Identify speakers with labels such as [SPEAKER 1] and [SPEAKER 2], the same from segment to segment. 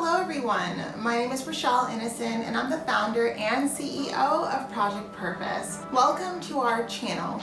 [SPEAKER 1] Hello everyone, my name is Rochelle Innocent and I'm the founder and CEO of Project Purpose. Welcome to our channel.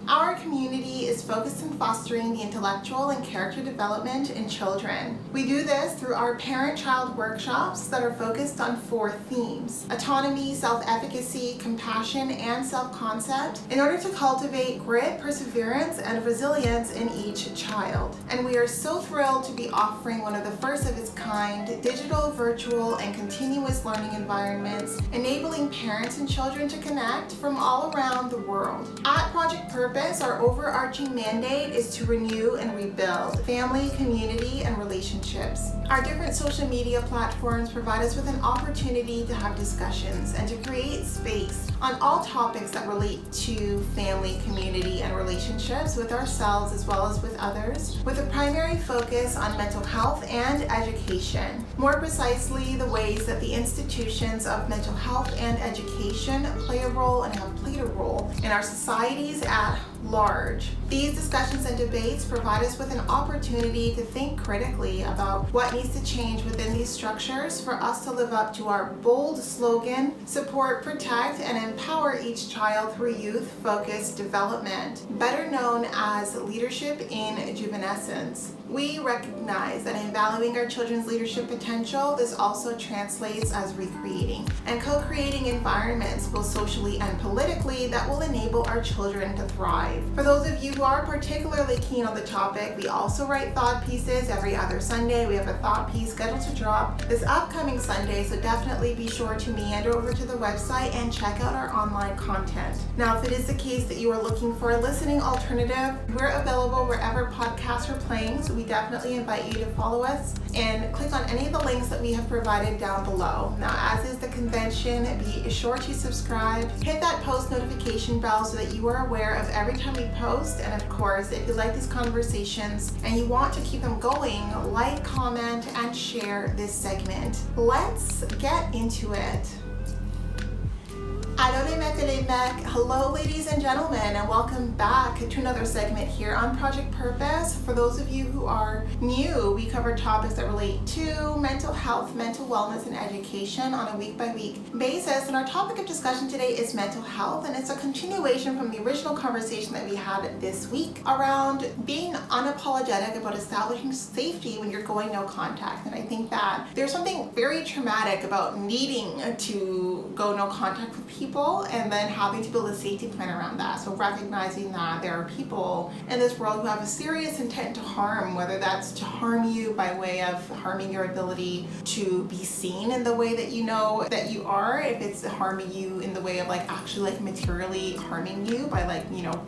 [SPEAKER 1] Our community is focused on fostering the intellectual and character development in children. We do this through our parent-child workshops that are focused on 4 themes: autonomy, self-efficacy, compassion, and self-concept, in order to cultivate grit, perseverance, and resilience in each child. And we are so thrilled to be offering one of the first of its kind digital, virtual, and continuous learning environments, enabling parents and children to connect from all around the world. At Project Purpose, our overarching mandate is to renew and rebuild family, community, and relationships. Our different social media platforms provide us with an opportunity to have discussions and to create space on all topics that relate to family, community, and relationships with ourselves as well as with others, with a primary focus on mental health and education. More precisely, the ways that the institutions of mental health and education play a role and have played a role in our societies at large. These discussions and debates provide us with an opportunity to think critically about what needs to change within these structures for us to live up to our bold slogan: support, protect, and empower each child through youth-focused development, better known as leadership in juvenescence. We recognize that in valuing our children's leadership potential, this also translates as recreating and co-creating environments, both socially and politically, that will enable our children to thrive. For those of you who are particularly keen on the topic, we also write thought pieces every other Sunday. We have a thought piece scheduled to drop this upcoming Sunday, so definitely be sure to meander over to the website and check out our online content. Now, if it is the case that you are looking for a listening alternative, we're available wherever podcasts are playing, so we definitely invite you to follow us and click on any of the links that we have provided down below. Now, as is the convention, be sure to subscribe, hit that post notification bell so that you are aware of every time we post. And of course, if you like these conversations and you want to keep them going, like, comment, and share this segment. Let's get into it. Hello ladies and gentlemen, and welcome back to another segment here on Project Purpose. For those of you who are new, we cover topics that relate to mental health, mental wellness, and education on a week-by-week basis. And our topic of discussion today is mental health, and it's a continuation from the original conversation that we had this week around being unapologetic about establishing safety when you're going no contact. And I think that there's something very traumatic about needing to go no contact with people and then having to build a safety plan around that. So recognizing that there are people in this world who have a serious intent to harm, whether that's to harm you by way of harming your ability to be seen in the way that you know that you are, if it's harming you in the way of actually materially harming you by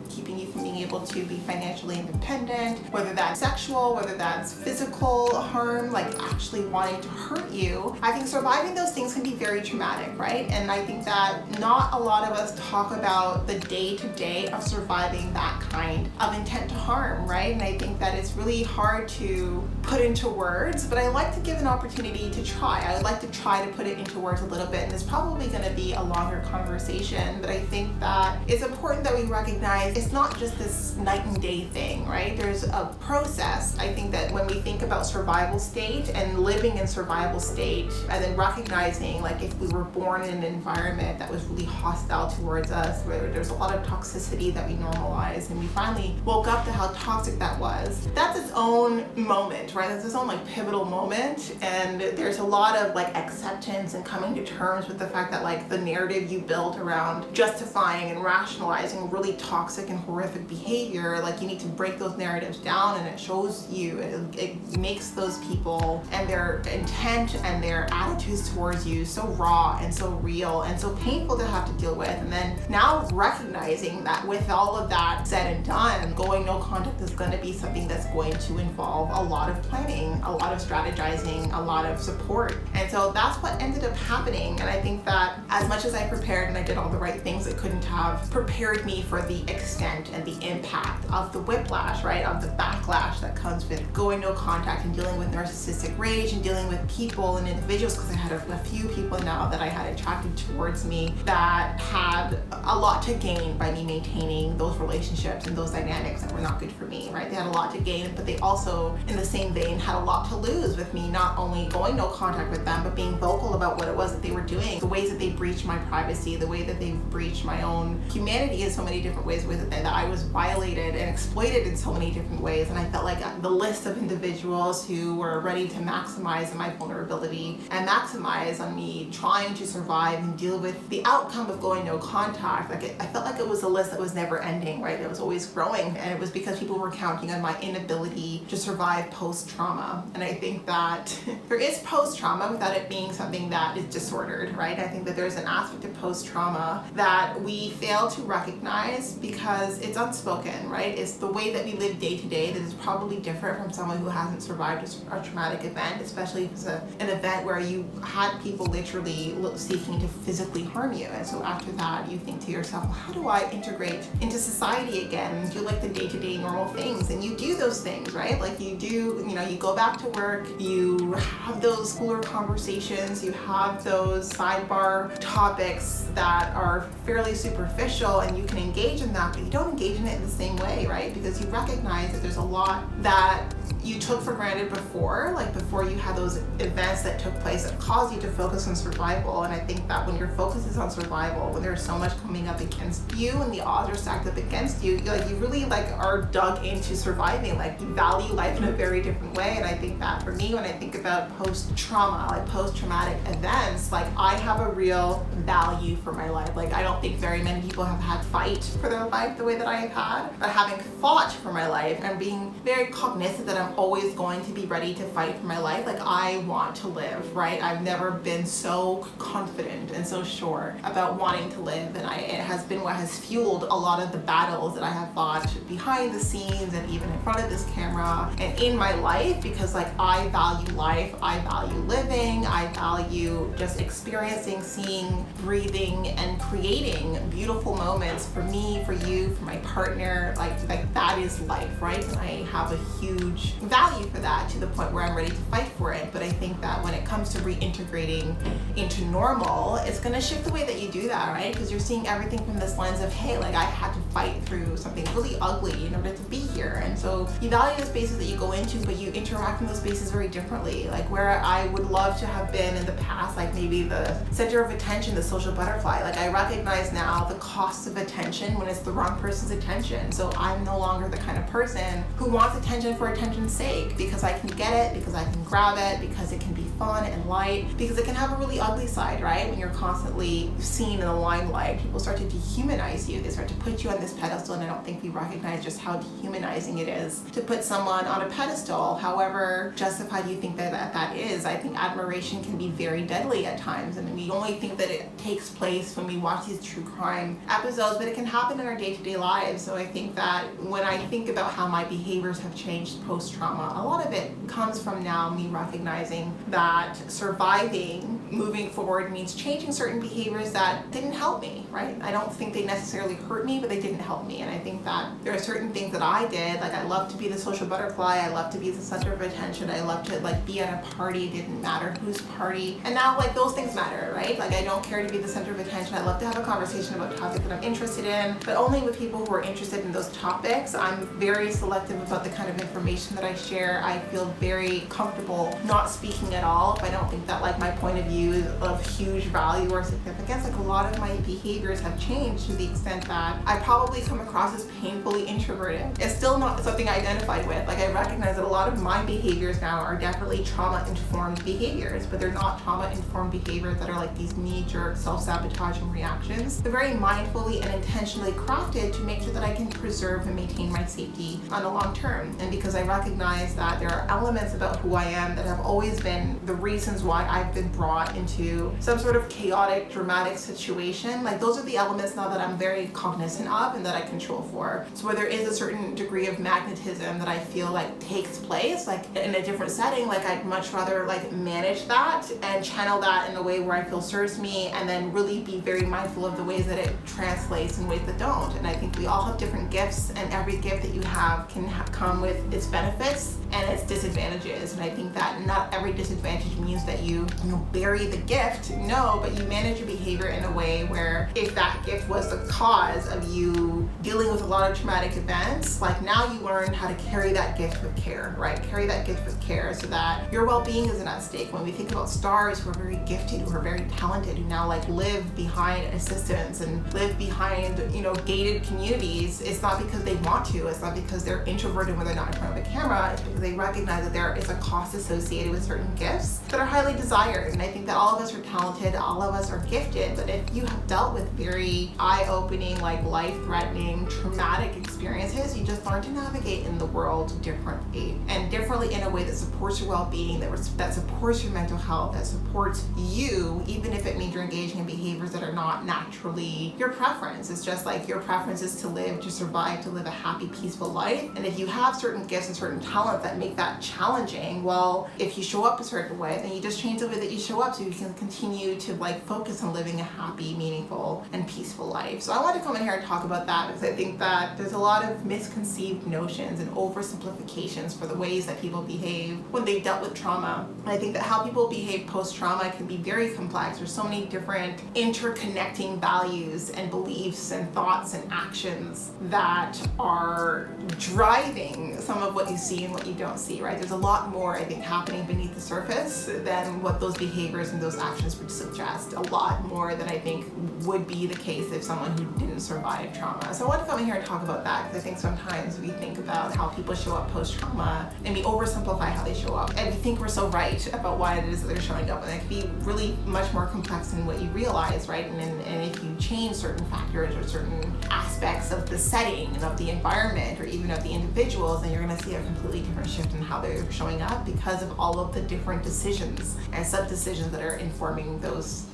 [SPEAKER 1] keeping you from being able to be financially independent, whether that's sexual, whether that's physical harm, actually wanting to hurt you. I think surviving those things can be very traumatic, right? And I think that not a lot of us talk about the day-to-day of surviving that kind of intent to harm, right? And I think that it's really hard to put into words, but I like to give an opportunity to try. I would like to try to put it into words a little bit, and it's probably going to be a longer conversation, but I think that it's important that we recognize it's not just this night and day thing, right? There's a process. I think that when we think about survival state and living in survival state, and then recognizing if we were born in an environment that was really hostile towards us, where there's a lot of toxicity that we normalize, and we finally woke up to how toxic that was. That's its own moment, right? That's its own pivotal moment, and there's a lot of acceptance and coming to terms with the fact that the narrative you built around justifying and rationalizing really toxic and horrific behavior, you need to break those narratives down, and it shows you, it makes those people and their intent and their attitudes towards you so raw and so real and so painful to have to deal with. And then now recognizing that with all of that said and done, going no contact is going to be something that's going to involve a lot of planning, a lot of strategizing, a lot of support. And so that's what ended up happening. And I think that as much as I prepared and I did all the right things, it couldn't have prepared me for the extent and the impact of the whiplash, right? Of the backlash that comes with going no contact and dealing with narcissistic rage and dealing with people and individuals, because I had a few people now that I had attracted towards me that that had a lot to gain by me maintaining those relationships and those dynamics that were not good for me, right? They had a lot to gain, but they also, in the same vein, had a lot to lose with me not only going no contact with them, but being vocal about what it was that they were doing, the ways that they breached my privacy, the way that they breached my own humanity in so many different ways that I was violated and exploited in so many different ways. And I felt like the list of individuals who were ready to maximize on my vulnerability and maximize on me trying to survive and deal with the outcome of going no contact, I felt like it was a list that was never ending, right? It was always growing, and it was because people were counting on my inability to survive post-trauma. And I think that there is post-trauma without it being something that is disordered, right? I think that there's an aspect of post-trauma that we fail to recognize because it's unspoken, right? It's the way that we live day to day that is probably different from someone who hasn't survived a traumatic event, especially if it's an event where you had people literally seeking to physically harm you. And so after that, you think to yourself, well, how do I integrate into society again and do like the day-to-day normal things? And you do those things, right? Like you do, you go back to work, you have those cooler conversations, you have those sidebar topics that are fairly superficial, and you can engage in that, but you don't engage in it in the same way, right? Because you recognize that there's a lot that you took for granted before, like before you had those events that took place that caused you to focus on survival. And I think that when your focus is on survival, when there's so much coming up against you and the odds are stacked up against you, you really are dug into surviving. Like you value life in a very different way. And I think that for me, when I think about post-trauma, like post-traumatic events, like I have a real value for my life. Like I don't think very many people have had fight for their life the way that I have had, but having fought for my life and being very cognizant that I'm always going to be ready to fight for my life. Like I want to live, right? I've never been so confident and so sure about wanting to live, and it has been what has fueled a lot of the battles that I have fought behind the scenes and even in front of this camera and in my life, because like I value life, I value living, I value just experiencing, seeing, breathing, and creating beautiful moments for me, for you, for my partner. Like that is life, right? And I have a huge value for that to the point where I'm ready to fight for it. But I think that when it comes to reintegrating into normal, it's going to shift the way that you do that, right? Because you're seeing everything from this lens of, hey, like I had to fight through something really ugly in order to be here. And so you value the spaces that you go into, but you interact in those spaces very differently. Like where I would love to have been in the past, like maybe the center of attention, the social butterfly. Like I recognize now the cost of attention when it's the wrong person's attention. So I'm no longer the kind of person who wants attention for attention's sake, because I can get it, because I can grab it, because it can be fun and light, because it can have a really ugly side, right? When you're constantly seen in the limelight, people start to dehumanize you. They start to put you on this pedestal, and I don't think we recognize just how dehumanizing it is to put someone on a pedestal. However justified you think that is, I think admiration can be very deadly at times, and we only think that it takes place when we watch these true crime episodes, but it can happen in our day-to-day lives. So I think that when I think about how my behaviors have changed post-trauma, a lot of it comes from now me recognizing that surviving, moving forward, means changing certain behaviors that didn't help me, right? I don't think they necessarily hurt me, but they didn't help me. And I think that there are certain things that I did, like I love to be the social butterfly, I love to be the center of attention, I love to like be at a party, it didn't matter whose party. And now like those things matter, right? Like I don't care to be the center of attention. I love to have a conversation about topics that I'm interested in, but only with people who are interested in those topics. I'm very selective about the kind of information that I share. I feel very comfortable not speaking at all if I don't think that like my point of view is of huge value or significance. Like a lot of my behaviors have changed to the extent that I probably come across as painfully introverted. It's still not something I identified with. Like I recognize that a lot of my behaviors now are definitely trauma-informed behaviors, but they're not trauma-informed behaviors that are like these knee-jerk self-sabotaging reactions. They're very mindfully and intentionally crafted to make sure that I can preserve and maintain my safety on the long term. And because I recognize that there are elements about who I am that have always been the reasons why I've been brought into some sort of chaotic, dramatic situation, like those are the elements now that I'm very cognizant of and that I control for. So where there is a certain degree of magnetism that I feel like takes place, like in a different setting, like I'd much rather like manage that and channel that in a way where I feel serves me, and then really be very mindful of the ways that it translates in ways that don't. And I think we all have different gifts, and every gift that you have can come with its benefits and its disadvantages. And I think that not every disadvantage means that you bury the gift. No, but you manage your behavior in a way where if that gift was the cause of you dealing with a lot of traumatic events, like now you learn how to carry that gift with care, right? Carry that gift with care so that your well-being isn't at stake. When we think about stars who are very gifted, who are very talented, who now like live behind assistants and live behind, gated communities, it's not because they want to, it's not because they're introverted when they're not in front of a camera, it's because they recognize that there is a cost associated with certain gifts that are highly desired. And I think that all of us are talented, all of us are gifted, but if you have dealt with very eye-opening, like life-threatening, traumatic experiences, you just learn to navigate in the world differently, and differently in a way that supports your well-being, that supports your mental health, that supports you, even if it means you're engaging in behaviors that are not naturally your preference. It's just like your preference is to live, to survive, to live a happy, peaceful life. And if you have certain gifts and certain talents that make that challenging, well, if you show up a certain way, then you just change the way that you show up so you can continue to focus on living a happy, meaningful, and peaceful life. So I want to come in here and talk about that because I think that there's a lot of misconceived notions and oversimplifications for the ways that people behave when they've dealt with trauma. And I think that how people behave post-trauma can be very complex. There's so many different interconnecting values and beliefs and thoughts and actions that are driving some of what you see and what you don't see, right? There's a lot more, I think, happening beneath the surface than what those behaviors and those actions would suggest. A lot more than I think would be the case if someone who didn't survive trauma. So I want to come in here and talk about that because I think sometimes we think about how people show up post-trauma and we oversimplify how they show up. And we think we're so right about why it is that they're showing up, and it can be really much more complex than what you realize, right? And if you change certain factors or certain aspects of the setting and of the environment or even of the individuals, then you're going to see a completely different shift in how they're showing up because of all of the different decisions and sub-decisions that are informing those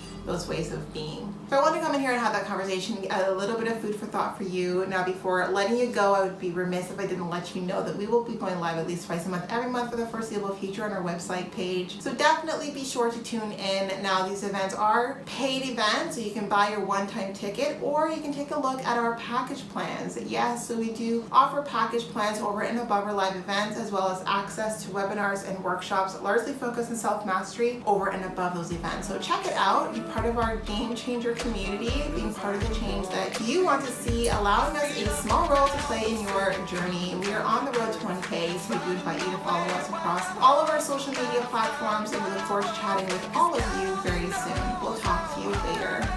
[SPEAKER 1] ways of being. So I want to come in here and have that conversation, a little bit of food for thought for you. Now, before letting you go, I would be remiss if I didn't let you know that we will be going live at least twice a month, every month for the foreseeable future on our website page. So definitely be sure to tune in. Now, these events are paid events, so you can buy your one-time ticket or you can take a look at our package plans. Yes, so we do offer package plans over and above our live events, as well as access to webinars and workshops largely focused on self-mastery over and above those events. So check it out. Be part of our game changer community, being part of the change that you want to see, allowing us a small role to play in your journey. We are on the road to 1K, so we do invite you to follow us across all of our social media platforms, and we look forward to chatting with all of you very soon. We'll talk to you later.